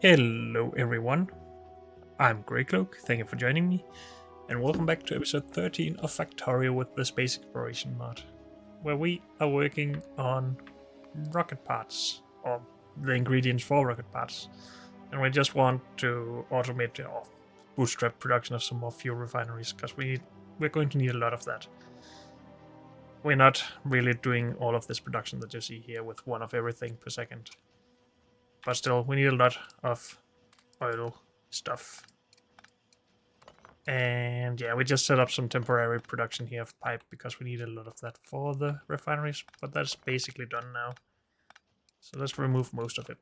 Hello everyone, I'm Greycloak, thank you for joining me, and welcome back to episode 13 of Factorio with the Space Exploration mod, where we are working on rocket parts, or the ingredients for rocket parts, and we just want to automate or bootstrap production of some more fuel refineries, because we're going to need a lot of that. We're not really doing all of this production that you see here with one of everything per second, but still, we need a lot of oil stuff. And yeah, we just set up some temporary production here of pipe because we need a lot of that for the refineries, but that's basically done now. So let's remove most of it.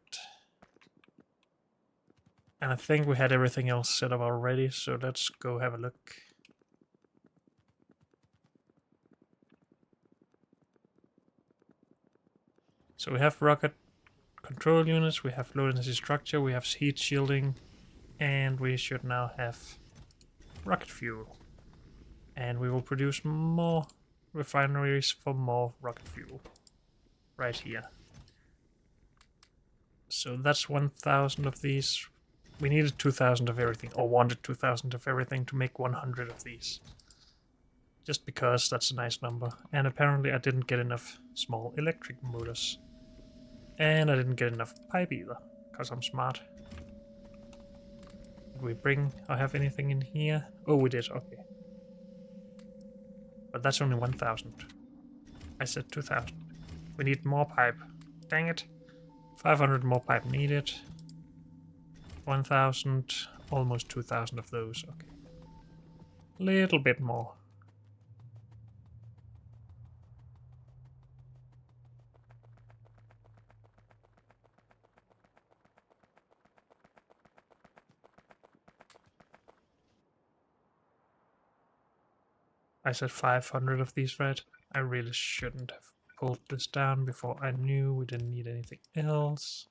And I think we had everything else set up already, so let's go have a look. So we have rocket control units, we have low density structure, we have heat shielding, and we should now have rocket fuel. And we will produce more refineries for more rocket fuel right here. So that's 1,000 of these. We needed 2,000 of everything, or wanted 2,000 of everything to make 100 of these. Just because that's a nice number. And apparently I didn't get enough small electric motors. And I didn't get enough pipe either, because I'm smart. Did we bring or have anything in here? Oh, we did, okay. But that's only 1,000. I said 2,000. We need more pipe. Dang it. 500 more pipe needed. 1,000, almost 2,000 of those, okay. Little bit more. I said 500 of these, right? I really shouldn't have pulled this down before I knew we didn't need anything else.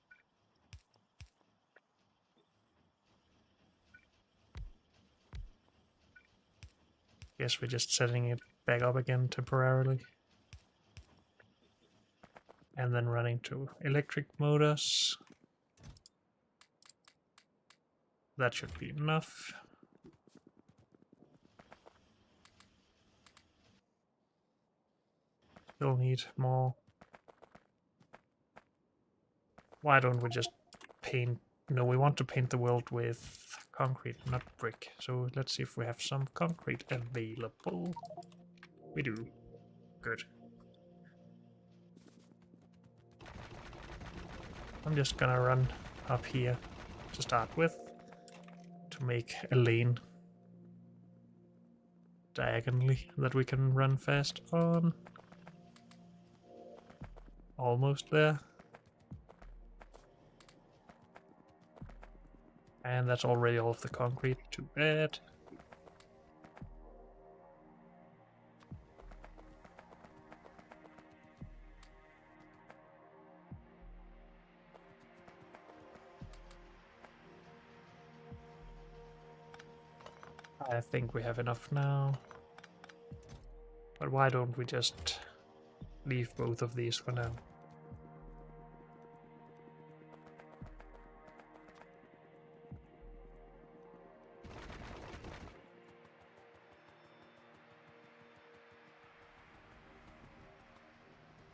Guess we're just setting it back up again temporarily. And then running to electric motors. That should be enough. Still need more. Why don't we just paint? No, we want to paint the world with concrete, not brick. So let's see if we have some concrete available. We do. Good. I'm just gonna run up here to start with to make a lane diagonally that we can run fast on. Almost there. And that's already all of the concrete. Too bad. I think we have enough now. But why don't we just leave both of these for now?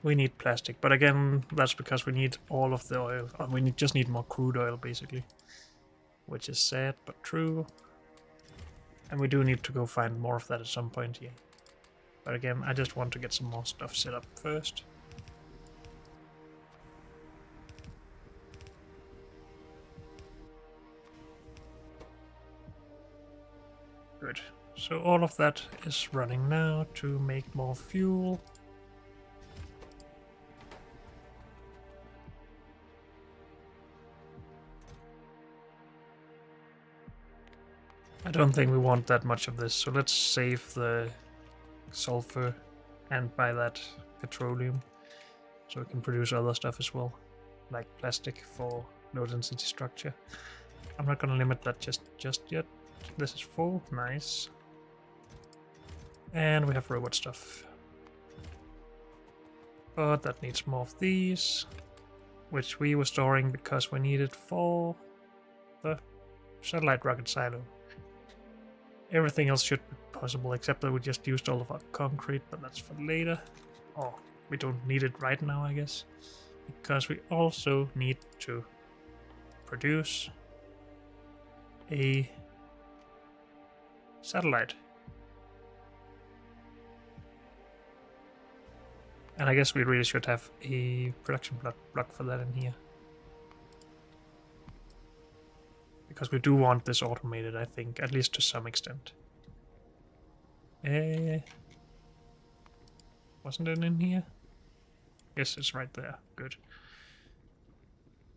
We need plastic, but again, that's because we need all of the oil. Just need more crude oil, basically. Which is sad, but true. And we do need to go find more of that at some point here. But again, I just want to get some more stuff set up first. Good. So all of that is running now to make more fuel. I don't think we want that much of this, so let's save the sulfur and by that petroleum so we can produce other stuff as well, like plastic for low density structure. I'm not going to limit that just yet. This is full, nice. And we have robot stuff. But that needs more of these, which we were storing because we needed for the satellite rocket silo. Everything else should be possible, except that we just used all of our concrete, but that's for later. Oh, we don't need it right now, I guess. Because we also need to produce a satellite. And I guess we really should have a production block for that in here. Because we do want this automated, I think, at least to some extent. Wasn't it in here? Yes, it's right there. Good.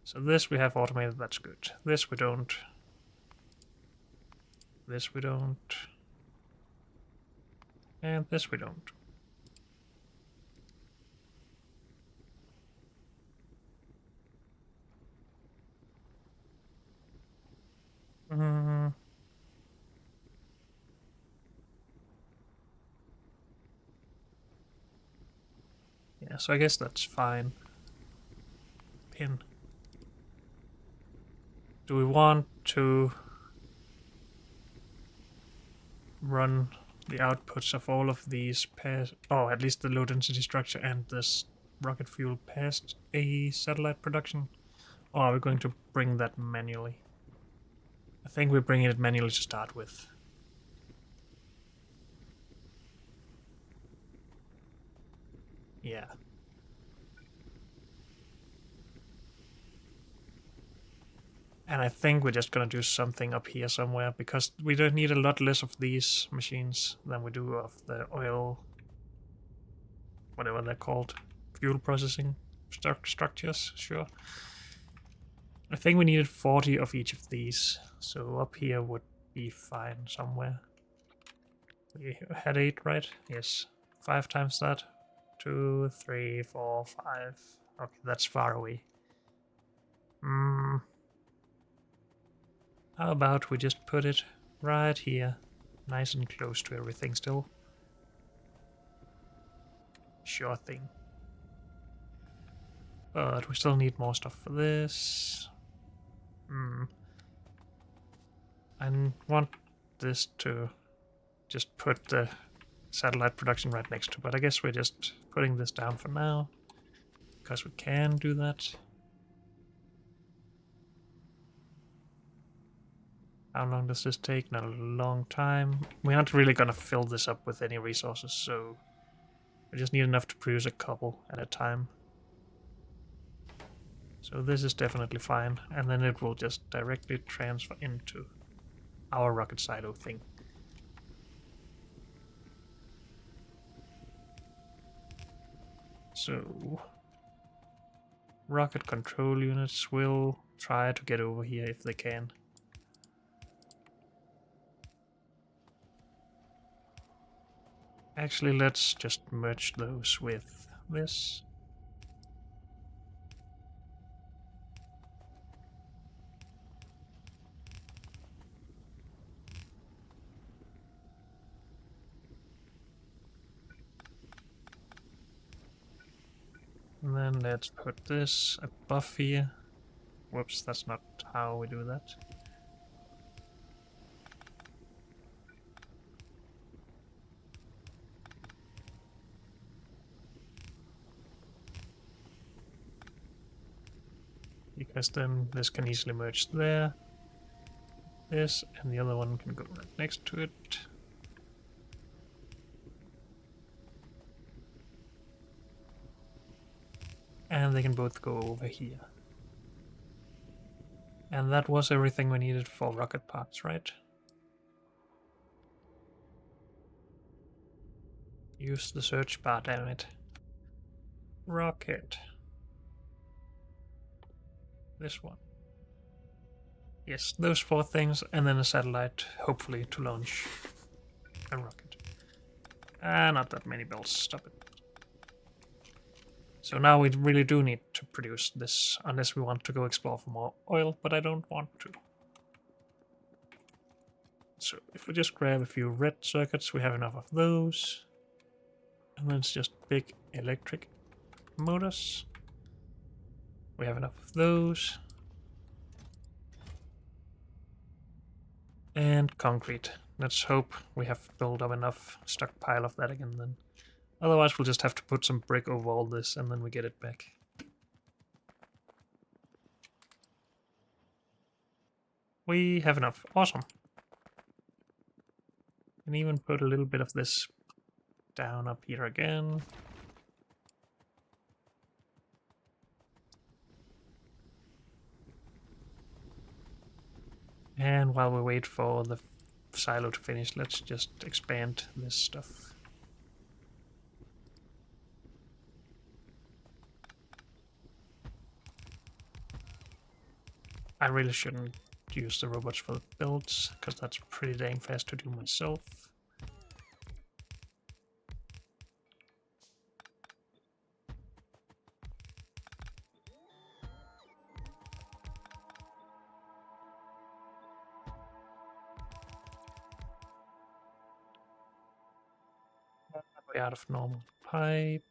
So this we have automated, that's good. This we don't. This we don't. And this we don't. Yeah, so I guess that's fine. Pin. Do we want to run the outputs of all of these past, oh, at least the low density structure and this rocket fuel past a satellite production? Or are we going to bring that manually? I think we're bringing it manually to start with. Yeah. And I think we're just gonna do something up here somewhere, because we don't need a lot less of these machines than we do of the oil, whatever they're called, fuel processing structures, sure. I think we needed 40 of each of these, so up here would be fine somewhere. We had 8, right? Yes. 5 times that. 2, 3, 4, 5. Okay, that's far away. How about we just put it right here, nice and close to everything still. Sure thing. But we still need more stuff for this. I want this to just put the satellite production right next to, but I guess we're just putting this down for now, because we can do that. How long does this take? Not a long time. We're not really gonna fill this up with any resources, so we just need enough to produce a couple at a time. So this is definitely fine, and then it will just directly transfer into our rocket silo thing. So rocket control units will try to get over here if they can. Actually, let's just merge those with this. And then let's put this above here. Whoops, that's not how we do that. Because then this can easily merge there. This and the other one can go right next to it. And they can both go over here. And that was everything we needed for rocket parts, right? Use the search bar, damn it. Rocket. This one. Yes, those 4 things, and then a satellite, hopefully, to launch a rocket. Not that many bells, stop it. So now we really do need to produce this, unless we want to go explore for more oil, but I don't want to. So if we just grab a few red circuits, we have enough of those. And then it's just big electric motors. We have enough of those. And concrete. Let's hope we have built up enough stockpile of that again then. Otherwise we'll just have to put some brick over all this and then we get it back. We have enough. Awesome. And even put a little bit of this down up here again. And while we wait for the silo to finish, let's just expand this stuff. I really shouldn't use the robots for the builds, because that's pretty dang fast to do myself. Way out of normal pipe.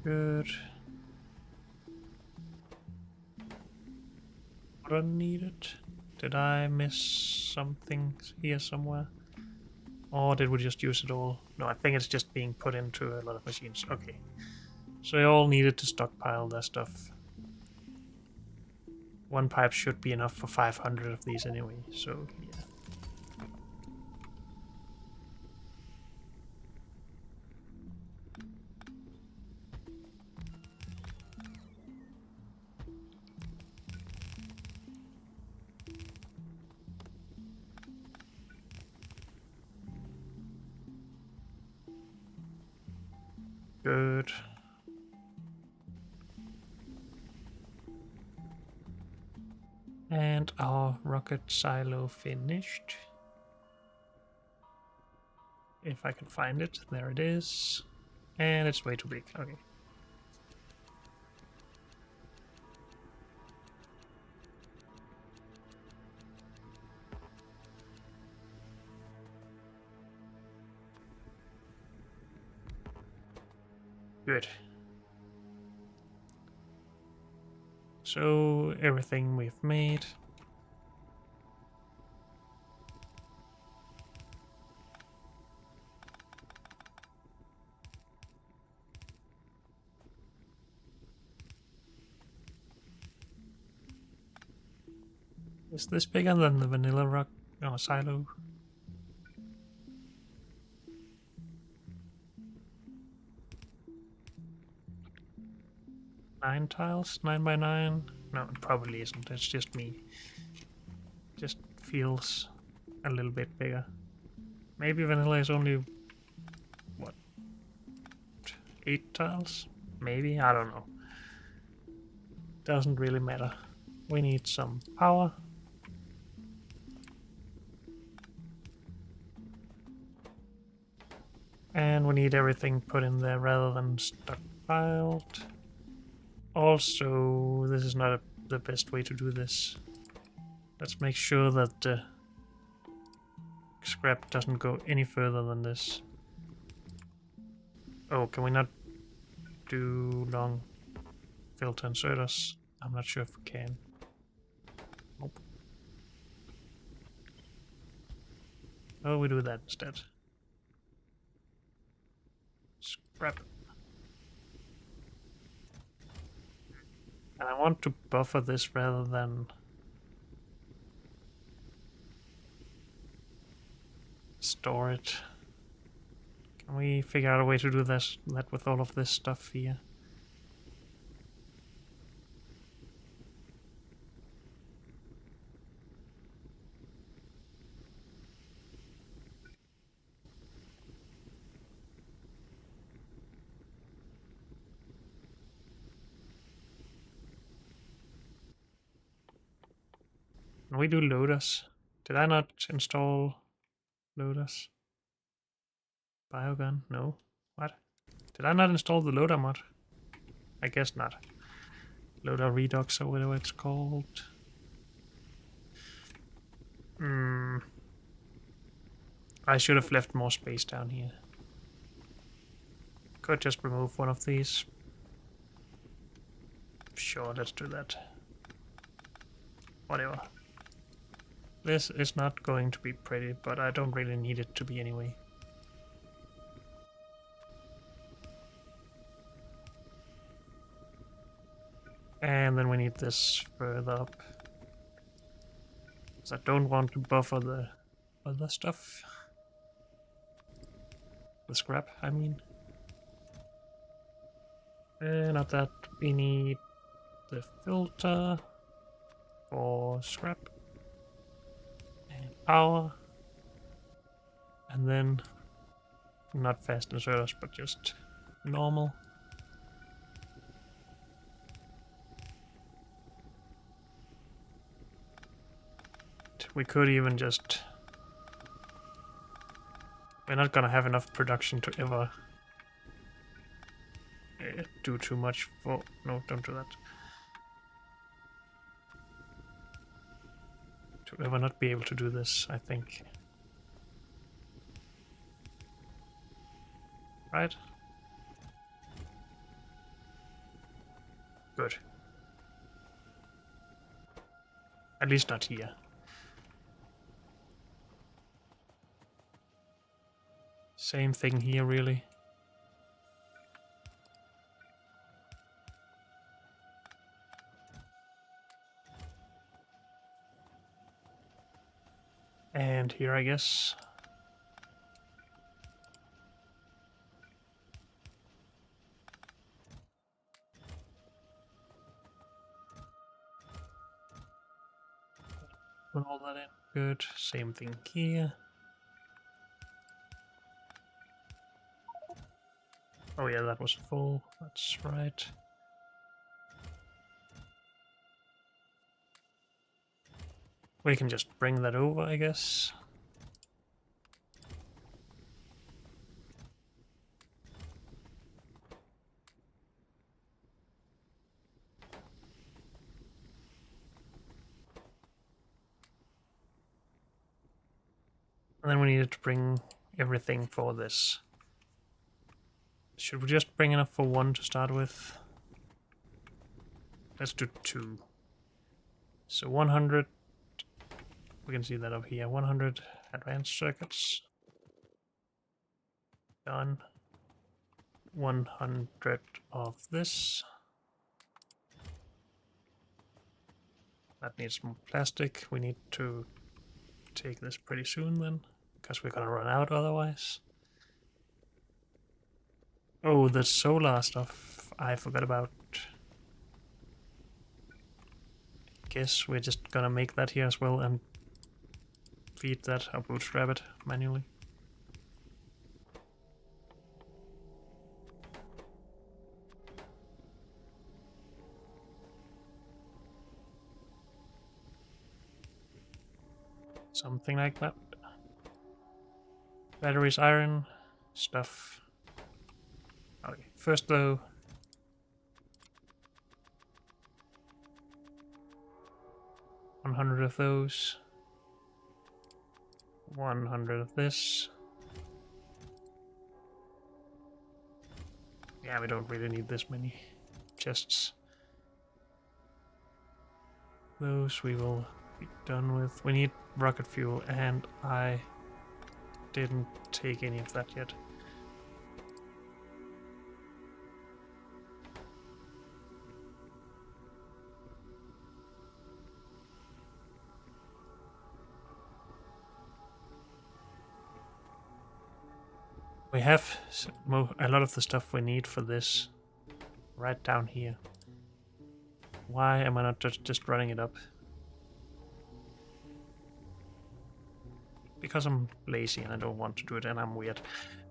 Good. What I needed? Did I miss something here somewhere? Or did we just use it all? No, I think it's just being put into a lot of machines. Okay. So they all needed to stockpile their stuff. One pipe should be enough for 500 of these anyway, so yeah. Good. And our rocket silo finished. If I can find it, there it is. And it's way too big, okay. Good. So everything we've made. Is this bigger than the vanilla rock silo? Nine tiles? 9 by 9? No, it probably isn't. It's just me. Just feels a little bit bigger. Maybe vanilla is only, what, 8 tiles? Maybe? I don't know. Doesn't really matter. We need some power. And we need everything put in there rather than stockpiled. Also, this is not the best way to do this. Let's make sure that the scrap doesn't go any further than this. Oh, can we not do long filter inserters? I'm not sure if we can. Nope. Oh, we do that instead. Scrap. And I want to buffer this rather than store it. Can we figure out a way to do that with all of this stuff here? Can we do loaders? Did I not install loaders? Biogun? No. What? Did I not install the loader mod? I guess not. Loader Redux or whatever it's called. I should have left more space down here. Could just remove one of these. Sure, let's do that. Whatever. This is not going to be pretty, but I don't really need it to be anyway. And then we need this further up. Because I don't want to buffer the other stuff. The scrap, I mean. Not that. We need the filter for scrap. And power. And then not fast inserters, but just normal. We could even just... We're not gonna have enough production to ever do too much for... No, don't do that. To ever not be able to do this, I think. Right? Good. At least not here. Same thing here, really. And here, I guess. Put all that in. Good. Same thing here. Oh yeah, that was full. That's right. We can just bring that over, I guess. And then we needed to bring everything for this. Should we just bring enough for one to start with? Let's do 2. So 100, we can see that up here, 100 advanced circuits. Done. 100 of this. That needs more plastic. We need to take this pretty soon then, because we're gonna run out otherwise. Oh, the solar stuff I forgot about. Guess we're just gonna make that here as well and feed that or bootstrap it manually. Something like that. Batteries, iron, stuff. Okay, first though, $100 of those, 100 of this. Yeah, we don't really need this many chests. Those we will be done with. We need rocket fuel, and I didn't take any of that yet. We have a lot of the stuff we need for this right down here. Why am I not just running it up? Because I'm lazy and I don't want to do it and I'm weird.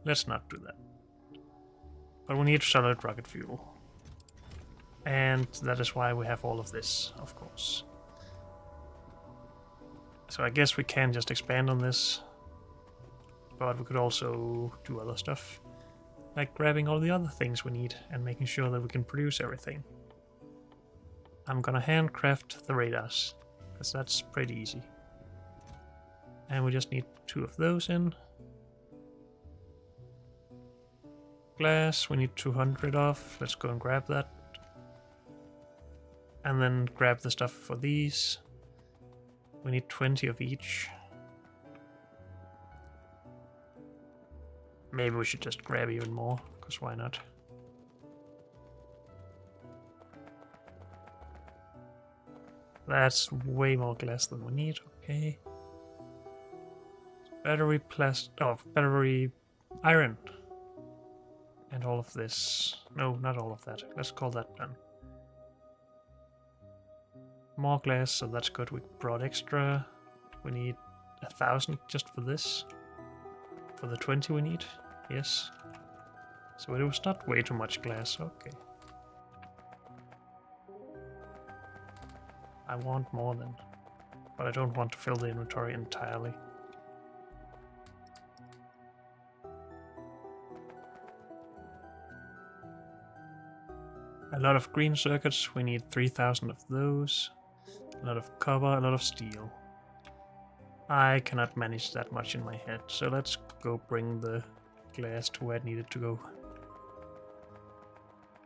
Let's not do that. But we need solid rocket fuel. And that is why we have all of this, of course. So I guess we can just expand on this. But we could also do other stuff, like grabbing all the other things we need and making sure that we can produce everything. I'm gonna handcraft the radars, because that's pretty easy. And we just need 2 of those in. Glass, we need 200 of. Let's go and grab that. And then grab the stuff for these. We need 20 of each. Maybe we should just grab even more, because why not? That's way more glass than we need, okay. Battery iron. And all of this. No, not all of that. Let's call that done. More glass, so that's good. We brought extra. We need 1,000 just for this. For the 20 we need. Yes. So it was not way too much glass. Okay. I want more then. But I don't want to fill the inventory entirely. A lot of green circuits, we need 3,000 of those. A lot of copper, a lot of steel. I cannot manage that much in my head, so let's go bring the glass to where it needed to go.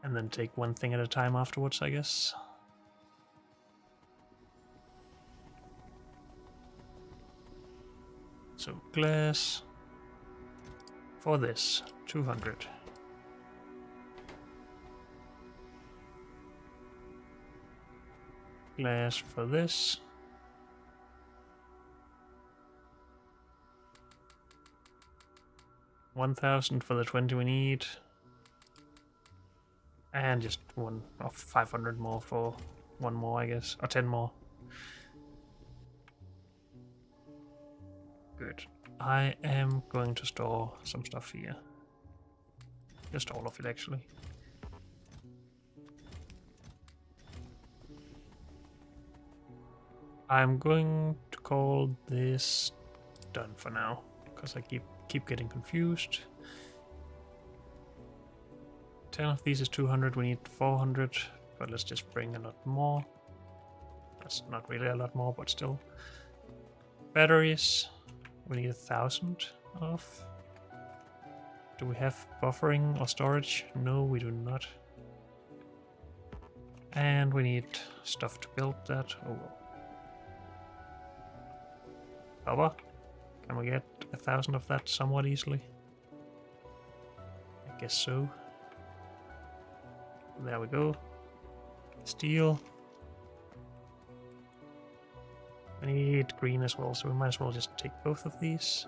And then take one thing at a time afterwards, I guess. So glass for this, 200. Glass for this. $1,000 for the 20 we need. And just 500 more for one more, I guess. Or 10 more. Good. I am going to store some stuff here. Just all of it, actually. I'm going to call this done for now, because I keep getting confused. 10 of these is 200, we need 400, but let's just bring a lot more. That's not really a lot more, but still. Batteries, we need 1,000 of. Do we have buffering or storage? No, we do not. And we need stuff to build that. Oh well. Copper? Can we get 1,000 of that somewhat easily? I guess so. There we go. Steel. We need green as well, so we might as well just take both of these.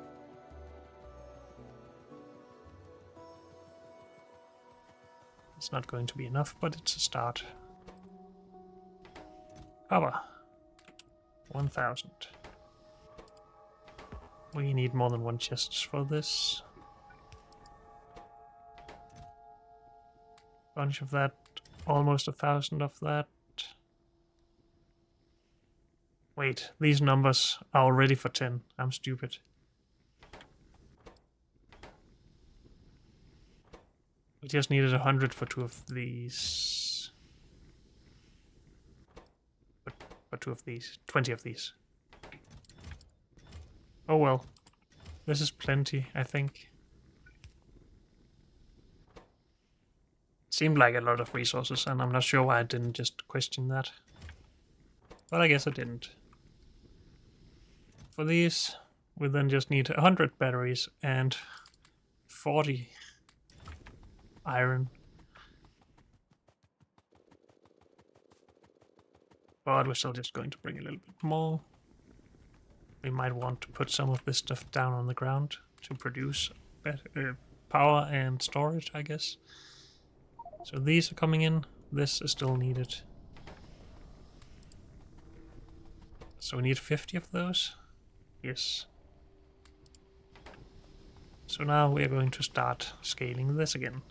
It's not going to be enough, but it's a start. Copper. 1,000. We need more than one chest for this. Bunch of that. Almost 1,000 of that. Wait, these numbers are already for 10. I'm stupid. We just needed 100 for 2 of these. For 2 of these. 20 of these. Oh well. This is plenty, I think. Seemed like a lot of resources, and I'm not sure why I didn't just question that. But I guess I didn't. For these, we then just need 100 batteries and 40 iron. But we're still just going to bring a little bit more. We might want to put some of this stuff down on the ground to produce better power and storage, I guess. So these are coming in. This is still needed. So we need 50 of those. Yes. So now we are going to start scaling this again.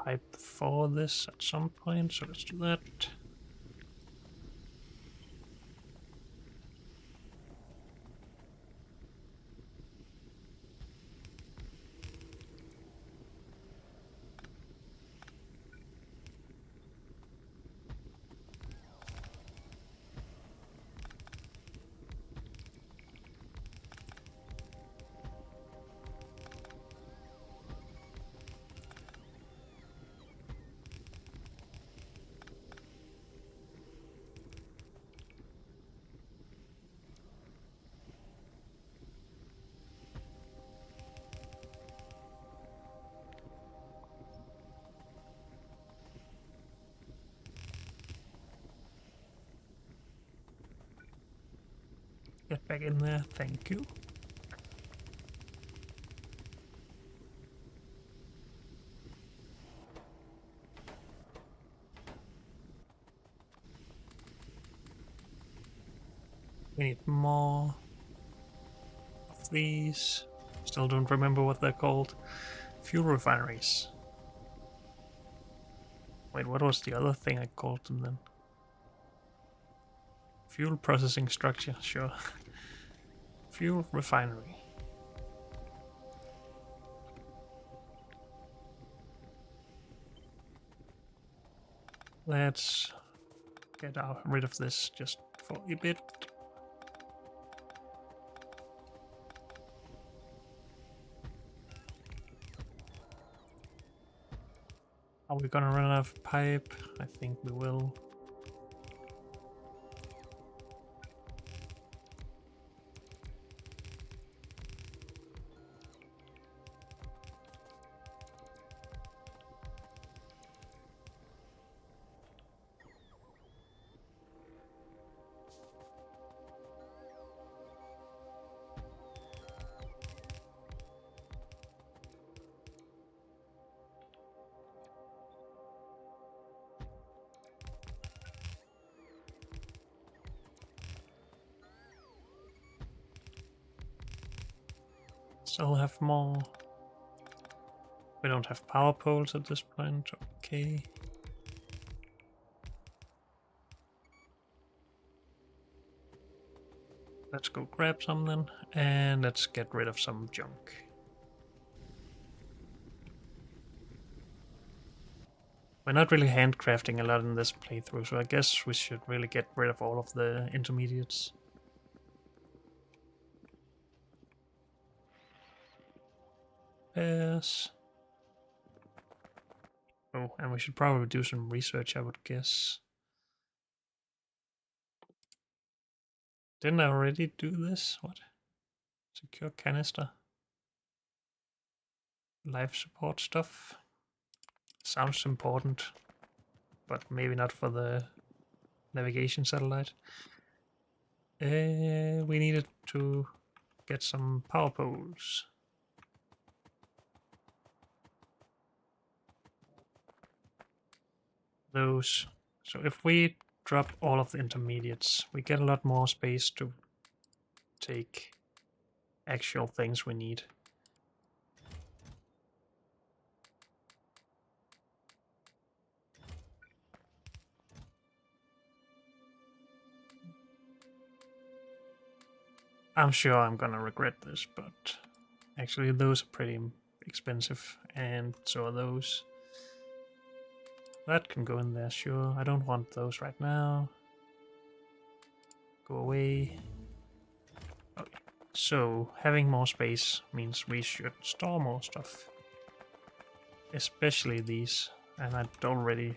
pipe for this at some point, so let's do that. Get back in there, thank you. We need more of these. Still don't remember what they're called. Fuel refineries. Wait, what was the other thing I called them then? Fuel processing structure, sure. Fuel refinery. Let's get rid of this just for a bit. Are we gonna run out of pipe? I think we will. Still have more. We don't have power poles at this point, okay. Let's go grab some then, and let's get rid of some junk. We're not really handcrafting a lot in this playthrough, so I guess we should really get rid of all of the intermediates. Yes. Oh, and we should probably do some research, I would guess. Didn't I already do this? What? Secure canister. Life support stuff. Sounds important, but maybe not for the navigation satellite. We needed to get some power poles. Those. So if we drop all of the intermediates, we get a lot more space to take actual things we need. I'm sure I'm gonna regret this, but actually those are pretty expensive, and so are those. That can go in there, sure. I don't want those right now. Go away. Okay. So, having more space means we should store more stuff. Especially these. And I'd already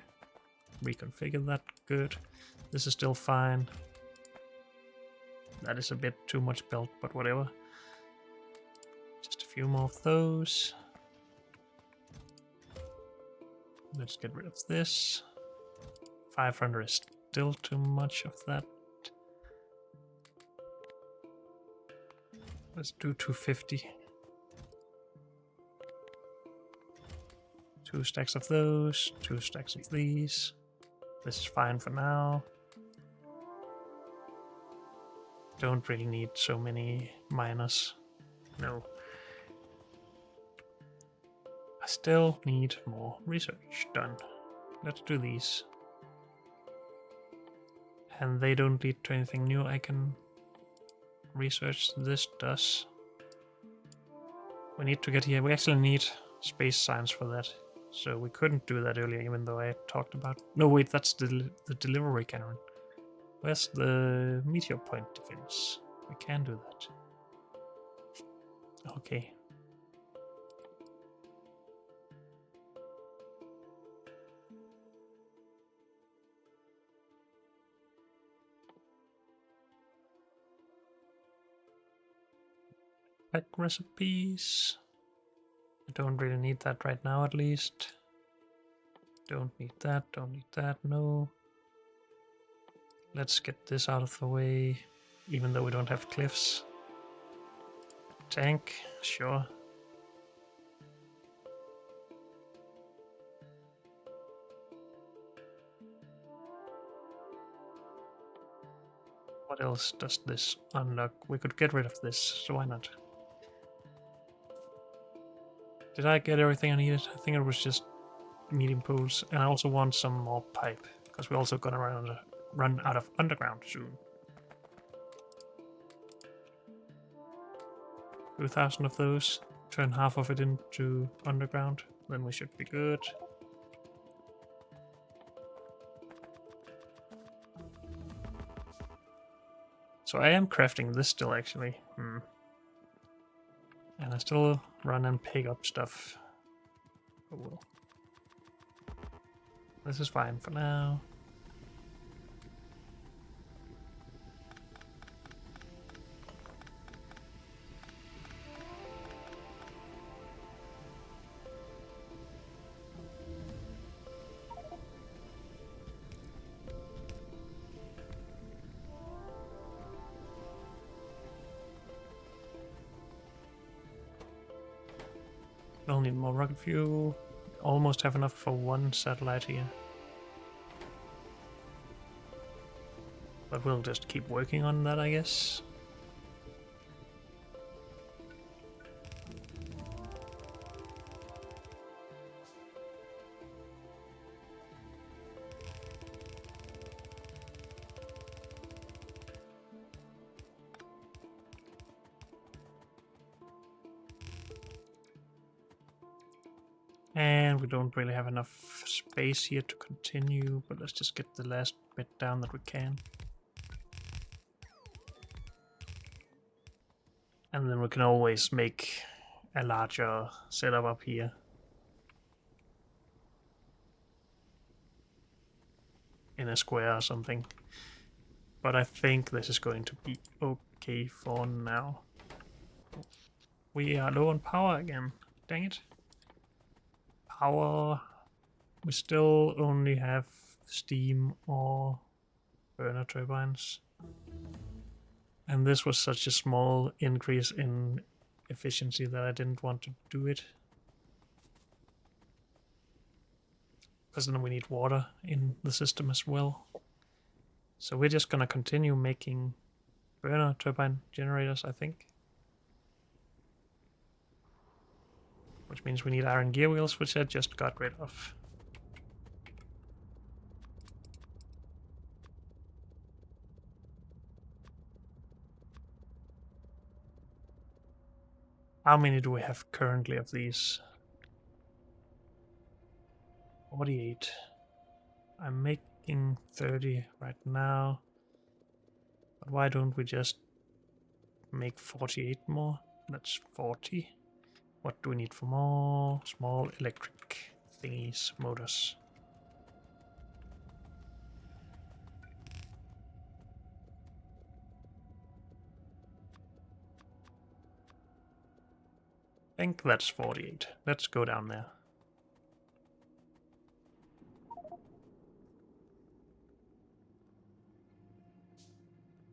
reconfigured that. Good. This is still fine. That is a bit too much built, but whatever. Just a few more of those. Let's get rid of this. 500 is still too much of that. Let's do 250. 2 stacks of those, 2 stacks of these. This is fine for now. Don't really need so many miners. No. still need more research done. Let's do these. And they don't lead to anything new. I can research. This does. We need to get here. We actually need space science for that. So we couldn't do that earlier, even though I talked about... No, wait, that's the delivery cannon. Where's the meteor point defense? We can do that. Okay. Pack recipes. I don't really need that right now, at least. Don't need that, don't need that, no. Let's get this out of the way, even though we don't have cliffs. Tank, sure. What else does this unlock? We could get rid of this, so why not? Did I get everything I needed? I think it was just medium pools, and I also want some more pipe, because we're also gonna run out of underground soon. 2,000 of those, turn half of it into underground, then we should be good. So I am crafting this still, actually. And I still run and pick up stuff. Oh well. This is fine for now. We'll need more rocket fuel. Almost have enough for one satellite here. But we'll just keep working on that, I guess. And we don't really have enough space here to continue, but let's just get the last bit down that we can. And then we can always make a larger setup up here. In a square or something. But I think this is going to be okay for now. We are low on power again. Dang it. Power. We still only have steam or burner turbines. And this was such a small increase in efficiency that I didn't want to do it. Because then we need water in the system as well. So we're just gonna continue making burner turbine generators, I think. Which means we need iron gear wheels, which I just got rid of. How many do we have currently of these? 48. I'm making 30 right now. But why don't we just make 48 more? That's 40. What do we need for more? Small electric thingies, motors. I think that's 48. Let's go down there.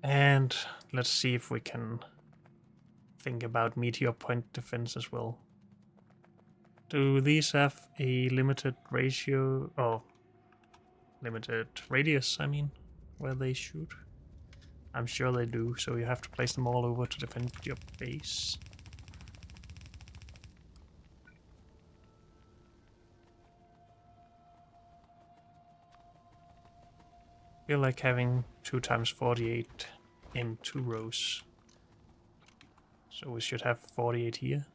And let's see if we can think about meteor point defense as well. Do these have a limited ratio, or limited radius, I mean, where they shoot? I'm sure they do, so you have to place them all over to defend your base. Feel like having 2 times 48 in 2 rows. So we should have 48 here.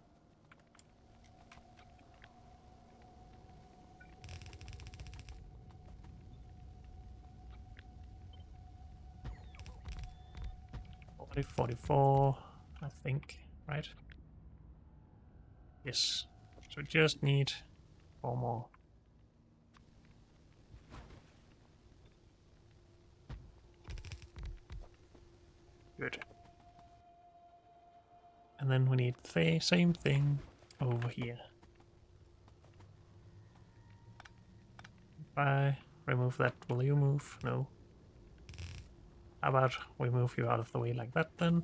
Forty, 44, I think, right? Yes. So just need 4 more. Good. And then we need the same thing over here. If I remove that, will you move? No. How about we move you out of the way like that then?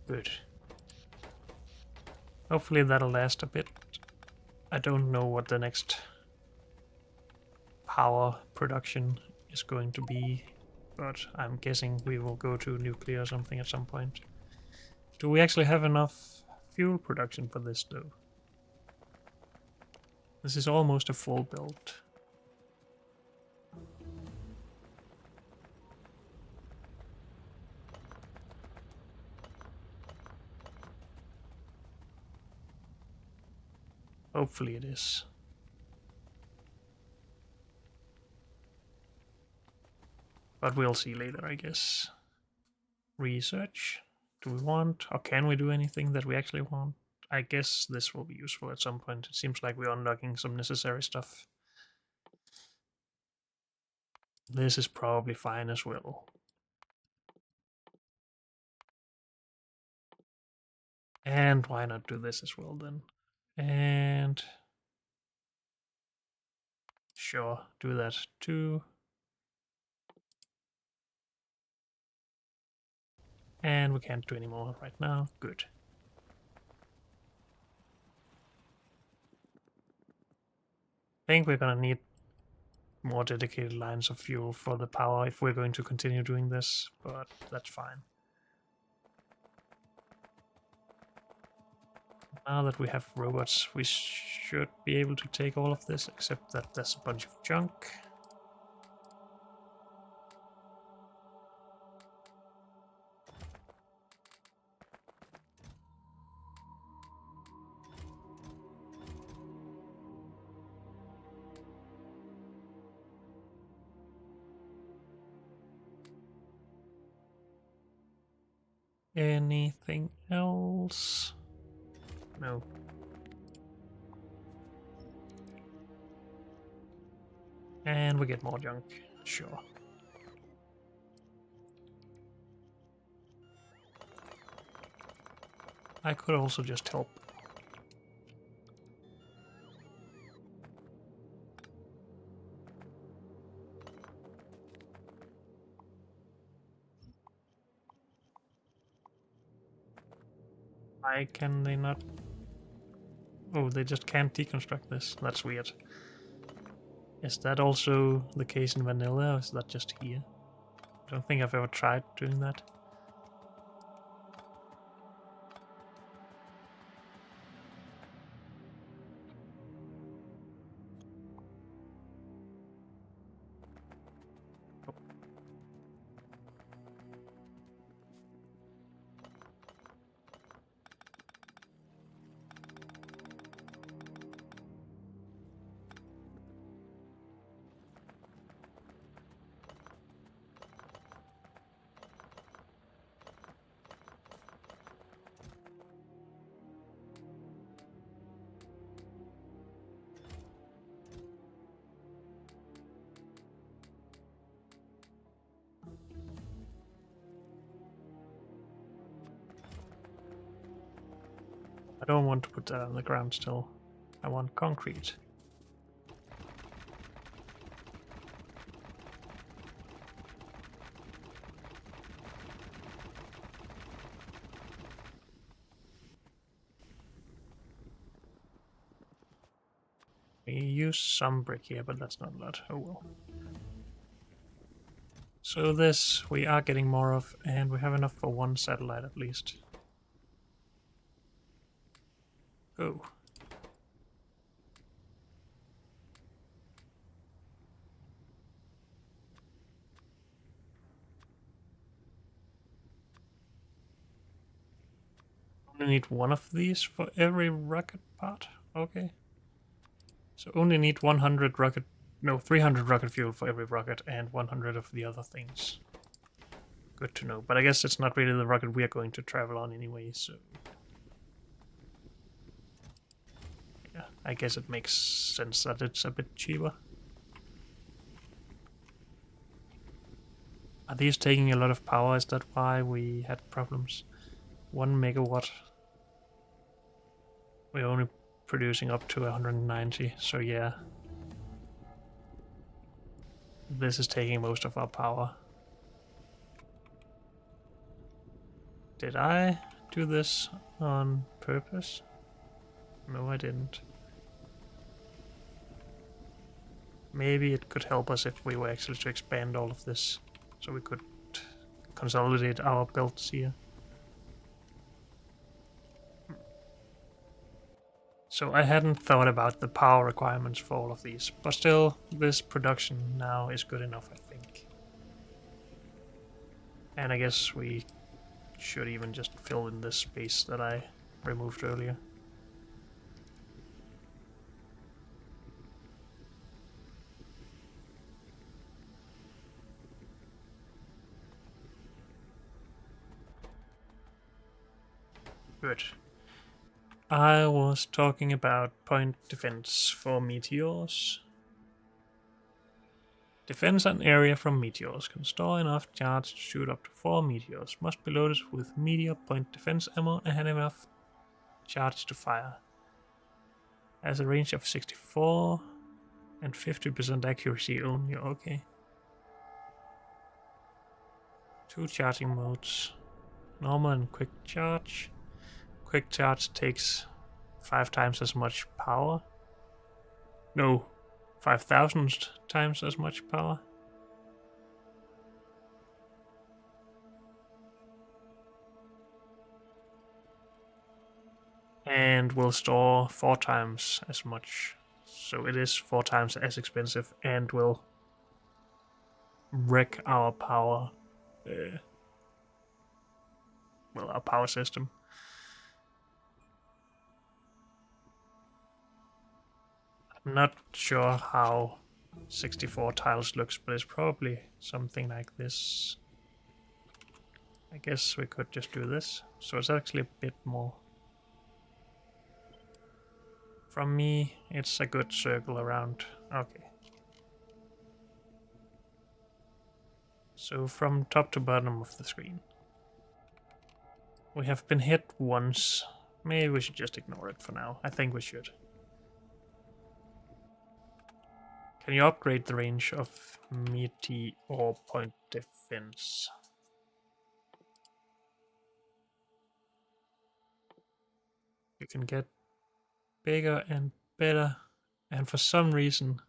Good. Hopefully that'll last a bit. I don't know what the next power production is going to be, but I'm guessing we will go to nuclear or something at some point. Do we actually have enough fuel production for this though? This is almost a full build. Hopefully it is. But we'll see later, I guess. Research. Do we want, or can we do anything that we actually want? I guess this will be useful at some point. It seems like we're unlocking some necessary stuff. This is probably fine as well. And why not do this as well then? And sure, do that too. And we can't do any more right now. Good. I think we're gonna need more dedicated lines of fuel for the power if we're going to continue doing this, but that's fine. Now that we have robots, we should be able to take all of this, except that there's a bunch of junk. Anything else? No. And we get more junk. Sure. I could also just help. Why can they not? Oh, they just can't deconstruct this. That's weird. Is that also the case in vanilla, or is that just here? I don't think I've ever tried doing that. I don't want to put that on the ground still. I want concrete. We use some brick here, but that's not a lot. Oh well. So this we are getting more of, and we have enough for one satellite at least. Go. Only need one of these for every rocket part. Okay. So only need 100 rocket, no, 300 rocket fuel for every rocket and 100 of the other things. Good to know. But I guess it's not really the rocket we are going to travel on anyway, so... yeah, I guess it makes sense that it's a bit cheaper. Are these taking a lot of power? Is that why we had problems? 1 megawatt. We're only producing up to 190, so yeah. This is taking most of our power. Did I do this on purpose? No, I didn't. Maybe it could help us if we were actually to expand all of this, so we could consolidate our belts here. So I hadn't thought about the power requirements for all of these, but still, this production now is good enough, I think. And I guess we should even just fill in this space that I removed earlier. Good. I was talking about point defense for meteors. Defense an area from meteors. Can store enough charge to shoot up to 4 meteors. Must be loaded with meteor point defense ammo and have enough charge to fire. Has a range of 64 and 50% accuracy only. Okay. 2 charging modes. Normal and quick charge. Quick charge takes 5 times as much power. No, 5,000 times as much power. And will store 4 times as much. So it is 4 times as expensive and will wreck our power. Well, our power system. I'm not sure how 64 tiles looks, but it's probably something like this. I guess we could just do this. So it's actually a bit more. From me, it's a good circle around. Okay. So from top to bottom of the screen. We have been hit once. Maybe we should just ignore it for now. I think we should. Can you upgrade the range of meteor point defense? You can get bigger and better, and for some reason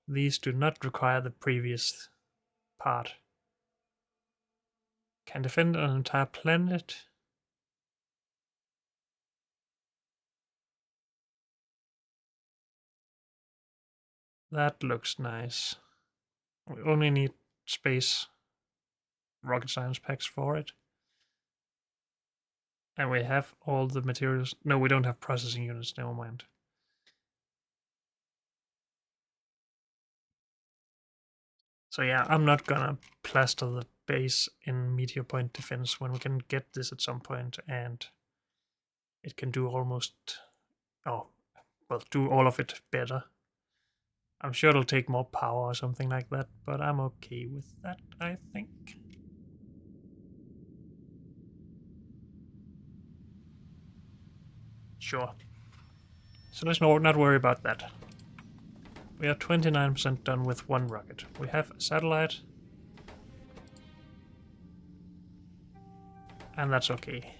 these do not require the previous part. Can defend an entire planet. That looks nice. We only need space rocket science packs for it. And we have all the materials. No, we don't have processing units, never mind. So yeah, I'm not gonna plaster the base in meteor point defense when we can get this at some point and it can do almost, oh, well, do all of it better. I'm sure it'll take more power or something like that, but I'm okay with that, I think. Sure. So let's not worry about that. We are 29% done with one rocket. We have a satellite. And that's okay.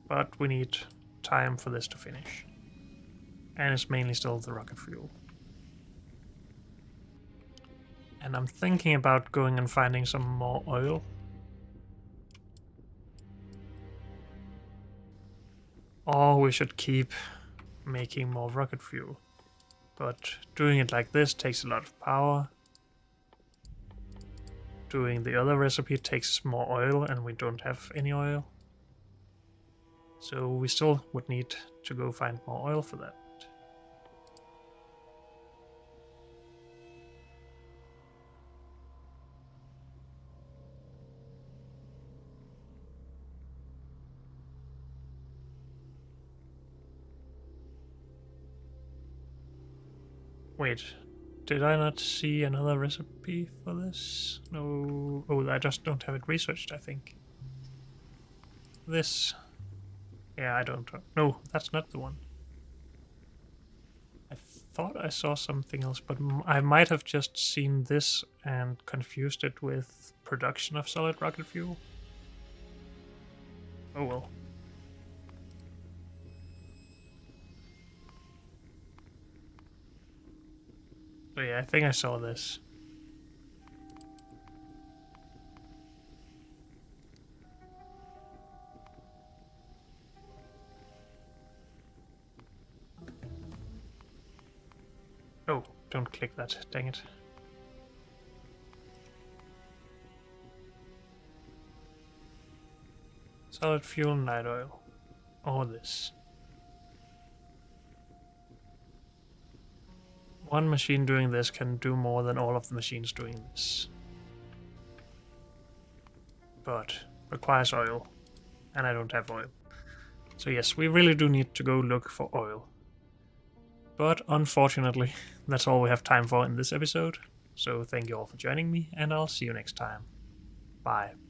But we need time for this to finish. And it's mainly still the rocket fuel. And I'm thinking about going and finding some more oil. Or we should keep making more rocket fuel. But doing it like this takes a lot of power. Doing the other recipe takes more oil, and we don't have any oil. So we still would need to go find more oil for that. Wait, did I not see another recipe for this? No. Oh, I just don't have it researched, I think. This. Yeah, I don't. No, that's not the one. I thought I saw something else, but I might have just seen this and confused it with production of solid rocket fuel. Oh well. So yeah, I think I saw this. Oh, don't click that, dang it. Solid fuel, night oil. Or this. One machine doing this can do more than all of the machines doing this. But requires oil. And I don't have oil. So yes, we really do need to go look for oil. But unfortunately, that's all we have time for in this episode. So thank you all for joining me, and I'll see you next time. Bye.